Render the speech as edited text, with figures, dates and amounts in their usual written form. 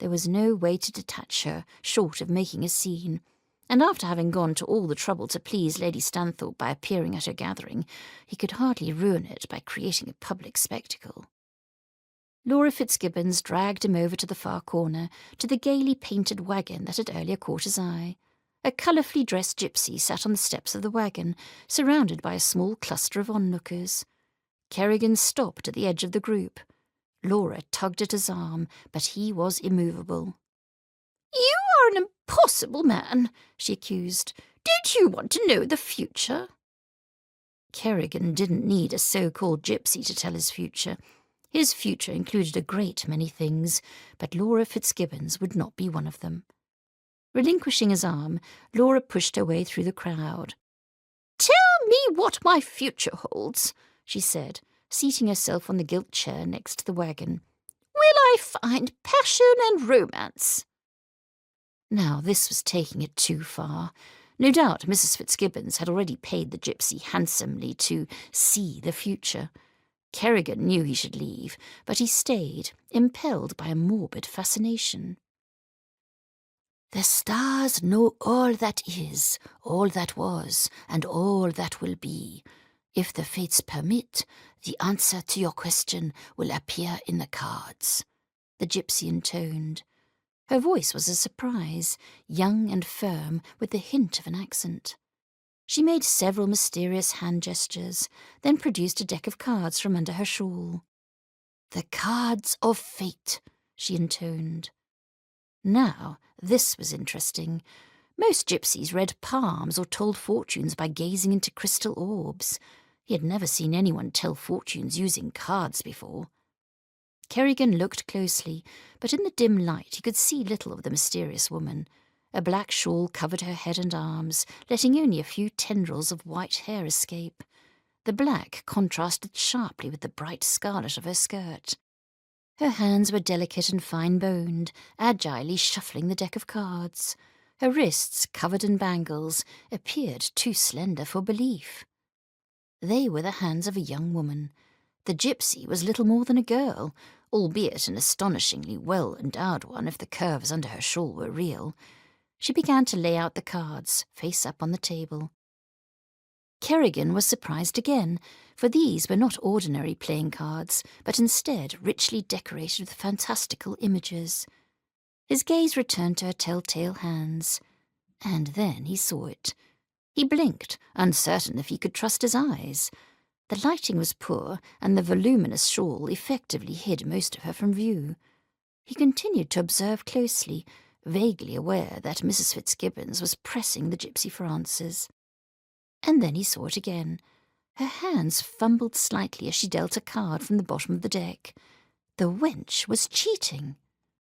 There was no way to detach her, short of making a scene, and after having gone to all the trouble to please Lady Stanthorpe by appearing at her gathering, he could hardly ruin it by creating a public spectacle. Laura Fitzgibbons dragged him over to the far corner, to the gaily painted wagon that had earlier caught his eye. A colourfully dressed gypsy sat on the steps of the wagon, surrounded by a small cluster of onlookers. Kerrigan stopped at the edge of the group. Laura tugged at his arm, but he was immovable. "You are an impossible man," she accused. "Don't you want to know the future?" Kerrigan didn't need a so-called gypsy to tell his future. His future included a great many things, but Laura Fitzgibbons would not be one of them. Relinquishing his arm, Laura pushed her way through the crowd. "Tell me what my future holds," she said, seating herself on the gilt chair next to the wagon. "Will I find passion and romance?" Now this was taking it too far. No doubt Mrs. Fitzgibbons had already paid the gypsy handsomely to see the future. Kerrigan knew he should leave, but he stayed, impelled by a morbid fascination. "The stars know all that is, all that was, and all that will be. If the fates permit, the answer to your question will appear in the cards," the gypsy intoned. Her voice was a surprise, young and firm, with the hint of an accent. She made several mysterious hand gestures, then produced a deck of cards from under her shawl. "The cards of fate," she intoned. Now, this was interesting. Most gypsies read palms or told fortunes by gazing into crystal orbs. He had never seen anyone tell fortunes using cards before. Kerrigan looked closely, but in the dim light he could see little of the mysterious woman. A black shawl covered her head and arms, letting only a few tendrils of white hair escape. The black contrasted sharply with the bright scarlet of her skirt. Her hands were delicate and fine-boned, agilely shuffling the deck of cards. Her wrists, covered in bangles, appeared too slender for belief. They were the hands of a young woman. The gypsy was little more than a girl, albeit an astonishingly well-endowed one if the curves under her shawl were real. She began to lay out the cards, face up on the table. Kerrigan was surprised again, for these were not ordinary playing cards, but instead richly decorated with fantastical images. His gaze returned to her telltale hands, and then he saw it. He blinked, uncertain if he could trust his eyes. The lighting was poor, and the voluminous shawl effectively hid most of her from view. He continued to observe closely, vaguely aware that Mrs. Fitzgibbons was pressing the gypsy for answers. And then he saw it again. Her hands fumbled slightly as she dealt a card from the bottom of the deck. The wench was cheating.